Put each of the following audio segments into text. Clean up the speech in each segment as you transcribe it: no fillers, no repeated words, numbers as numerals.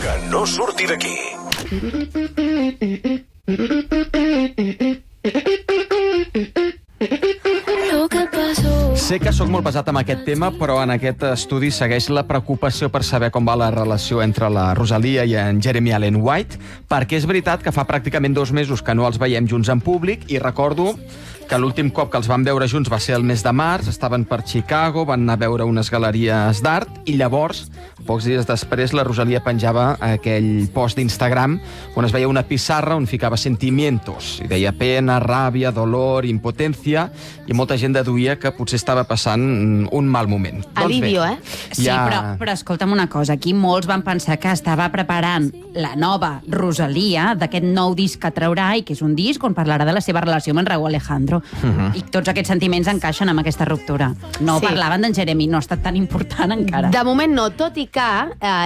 Que no surti d'aquí. Sé que sóc molt pesat amb aquest tema, però en aquest estudi segueix la preocupació per saber com va la relació entre la Rosalia i en Jeremy Allen White, perquè és veritat que fa pràcticament 2 mesos que no els veiem junts en públic, i recordo que l'últim cop que els van veure junts va ser el mes de març, estaven per Chicago, van anar a veure unes galeries d'art, i llavors, pocs dies després, la Rosalia penjava aquell post d'Instagram on es veia una pissarra on ficava sentimientos, i deia pena, ràbia, dolor, impotència, i molta gent deduïa que potser estava passant un mal moment. Alivio, Sí, però escolta'm una cosa, aquí molts van pensar que estava preparant la nova Rosalia d'aquest nou disc que traurà, i que és un disc on parlarà de la seva relació amb en Rauw Alejandro. I tots aquests sentiments encaixen amb aquesta ruptura. No parlaven d'en Jeremy, no ha estat tan important encara. De moment no, tot i que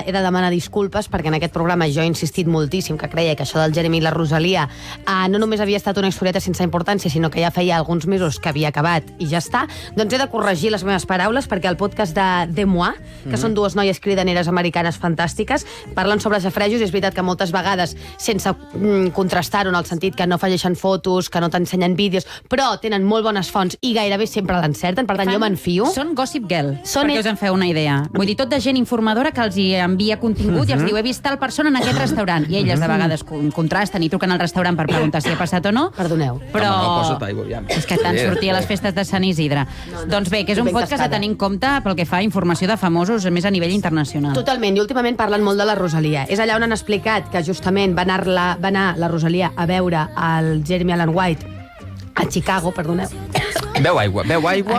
he de demanar disculpes, perquè en aquest programa jo he insistit moltíssim que creia que això del Jeremy i la Rosalia no només havia estat una historieta sense importància, sinó que ja feia alguns mesos que havia acabat i ja està. Doncs he de corregir les meves paraules, perquè el podcast de Moi, que són 2 noies cridaneres americanes fantàstiques, parlen sobre safrejos, i és veritat que moltes vegades, sense contrastar-ho en el sentit que no afegeixen fotos, que no t'ensenyen vídeos, però tenen molt bones fonts i gairebé sempre l'encerten, per tant jo me'n fio. Són Gossip Girl, perquè us en feu una idea. Vull dir, tot de gent informadora que els hi envia contingut i els diu, he vist tal persona en aquest restaurant, i elles de vegades contrasten i truquen al restaurant per preguntar si ha passat o no. Perdoneu. Però No, posa't aigua, ja. és que tant sortia a les festes de Sant Isidre. Doncs bé, que és un podcast a tenir en compte pel que fa a informació de famosos, més a nivell internacional. Totalment, i últimament parlen molt de la Rosalia. És allà on han explicat que justament va anar la Rosalia a veure el Jeremy Allen White a Chicago, perdoneu. Beu aigua.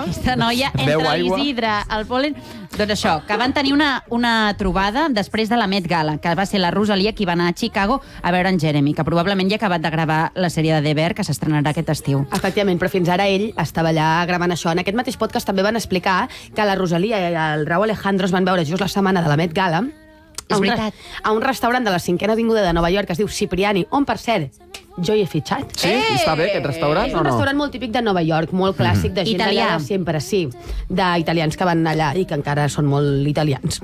Aquesta noia, Beu entre aigua. l'Isidre, el pol·len... Doncs això, que van tenir una trobada després de la Met Gala, que va ser la Rosalia qui va anar a Chicago a veure en Jeremy, que probablement ja ha acabat de gravar la sèrie de The Bear, que s'estrenarà aquest estiu. Efectivament, però fins ara ell estava allà gravant això. En aquest mateix podcast també van explicar que la Rosalia i el Rauw Alejandro es van veure just la setmana de la Met Gala a un restaurant de la 5ª Avinguda de Nova York que es diu Cipriani, on, per cert, jo hi he fitxat. Sí? Està bé aquest restaurant És o un no? restaurant molt típic de Nova York, molt clàssic, de gent Italià. allà de sempre, sí, d'italians que van allà i que encara són molt italians.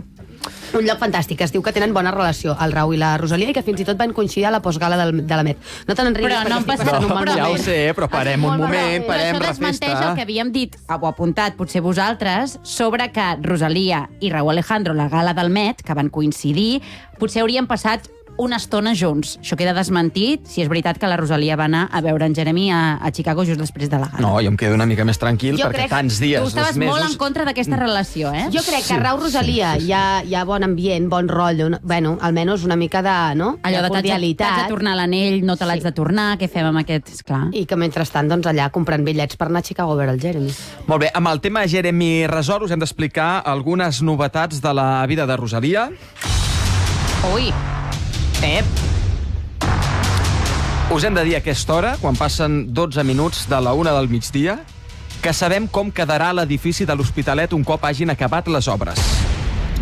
Un lloc fantàstic, es diu que tenen bona relació, el Rauw i la Rosalia, i que fins i tot van coincidir a la postgala de la Met. No te n'enriguis, Però no perquè han estic passat- passant un mal Ja ho moment. sé, però parem un moment, parem, Però això desmenteix refesta. el que havíem dit, o apuntat potser vosaltres, sobre que Rosalia i Rauw Alejandro, la gala del Met, que van coincidir, potser haurien passat una estona junts. Això queda desmentit, si és veritat que la Rosalia va anar a veure en Jeremy a Chicago just després de la gala. No, jo em quedo una mica més tranquil, Jo perquè crec- tants dies, Tu estaves 2 mesos... molt en contra d'aquesta relació, eh? Jo crec que Rauw Rosalia hi ha bon ambient, bon rotllo, bueno, almenys una mica de, no? Allò de t'haig cordialitat. de tornar l'anell, no te l'haig de tornar, què fem amb aquest? Esclar. I que mentrestant, doncs, allà comprant bitllets per anar a Chicago a veure el Jeremy. Molt bé, amb el tema Jeremy Resort us hem d'explicar algunes novetats de la vida de Rosalia. Ui, Ep! Us hem de dir a aquesta hora, quan passen 12 minuts de la 1 del migdia, que sabem com quedarà l'edifici de l'Hospitalet un cop hagin acabat les obres.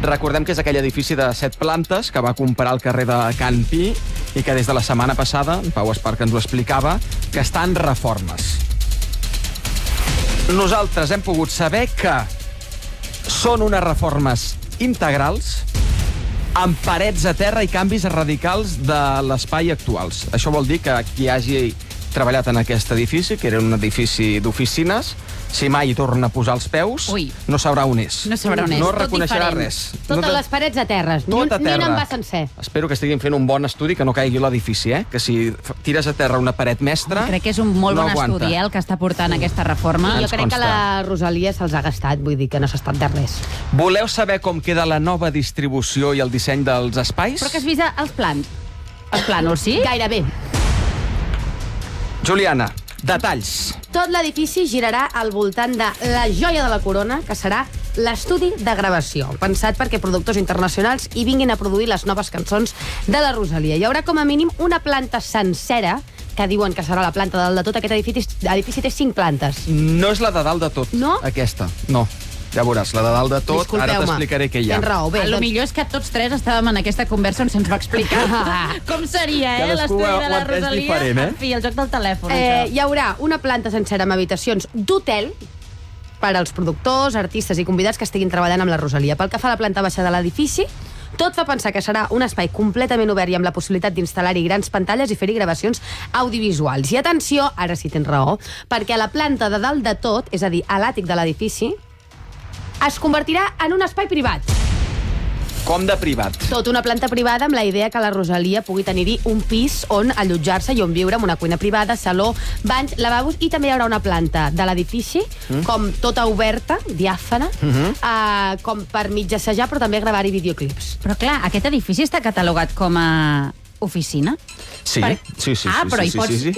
Recordem que és aquell edifici de 7 plantes que va comprar al carrer de Can Pi i que des de la setmana passada, en Pau Esparc ens ho explicava, que està en reformes. Nosaltres hem pogut saber que són unes reformes integrals amb parets a terra i canvis radicals de l'espai actuals. Això vol dir que qui hagi treballat en aquest edifici, que era un edifici d'oficines, si mai hi torna a posar els peus, Ui. no sabrà on és. No sabrà on és, No tot reconeixerà diferent. res. Totes les parets a terra, ni Tot a un terra. en va sencer. Espero que estiguin fent un bon estudi, que no caigui l'edifici, Que si tires a terra una paret mestra... crec que és un molt no bon aguanta. estudi, el que està portant aquesta reforma. Jo Ens crec que consta. la Rosalia se'ls ha gastat, vull dir que no s'ha estat de res. Voleu saber com queda la nova distribució i el disseny dels espais? Però que has vist els plans? Els plànols, sí? Gairebé. Juliana, detalls. Tot l'edifici girarà al voltant de la joia de la corona, que serà l'estudi de gravació, pensat perquè productors internacionals hi vinguin a produir les noves cançons de la Rosalia. Hi haurà com a mínim una planta sencera, que diuen que serà la planta de dalt de tot. Aquest edifici té 5 plantes. No és la de dalt de tot, No? aquesta. No, ja veuràs, la de dalt de tot, ara Disculpeu-me. t'explicaré què hi ha. Tens raó. Bé, A lo doncs, millor és que tots tres estàvem en aquesta conversa on se'ns va explicar com seria, Cadascú l'estudi ho de la ha entès Rosalia. diferent, En fi, el joc del telèfon, hi haurà una planta sencera amb habitacions d'hotel per als productors, artistes i convidats que estiguin treballant amb la Rosalia. Pel que fa a la planta baixa de l'edifici, Tot fa pensar que serà un espai completament obert i amb la possibilitat d'instal·lar-hi grans pantalles i fer-hi gravacions audiovisuals. I atenció, ara sí tens raó, perquè a la planta de dalt de tot, és a dir, a l'àtic de l'edifici, es convertirà en un espai privat. Com de privat. Tot una planta privada amb la idea que la Rosalia pugui tenir-hi un pis on allotjar-se i on viure, amb una cuina privada, saló, banys, lavabos, i també hi haurà una planta de l'edifici, com tota oberta, diàfana, com per mitjassejar, però també gravar-hi videoclips. Però clar, aquest edifici està catalogat com a oficina? Sí, sí.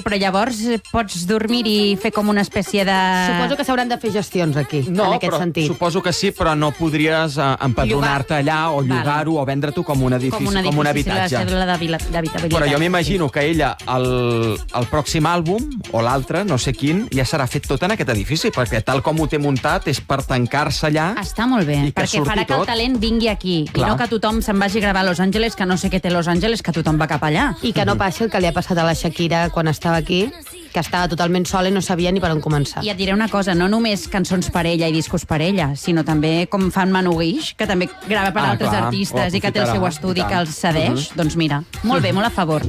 Però llavors pots dormir i fer com una espècie de... Suposo que s'hauran de fer gestions aquí, en aquest sentit. Suposo que sí, però no podries empadronar-te allà o llogar-ho o vendre-t'ho com un edifici, com un habitatge. Sí, la cèdula d'habitabilitat. Però jo m'imagino que ella, el pròxim àlbum, o l'altre, no sé quin, ja serà fet tot en aquest edifici, perquè tal com ho té muntat és per tancar-se allà... Està molt bé, perquè farà que el talent vingui aquí, i no que tothom se'n vagi a gravar a Los Angeles, que no sé què té Los Angeles, que tothom va cap allà. I que no passi el que li ha passat a la Shakira quan estava aquí, que estava totalment sola i no sabia ni per on començar. I et diré una cosa, no només cançons per ella i discos per ella, sinó també com fan Manu Guix, que també grava per altres artistes i que té el seu estudi que els cedeix. Doncs mira, molt bé, molt a favor.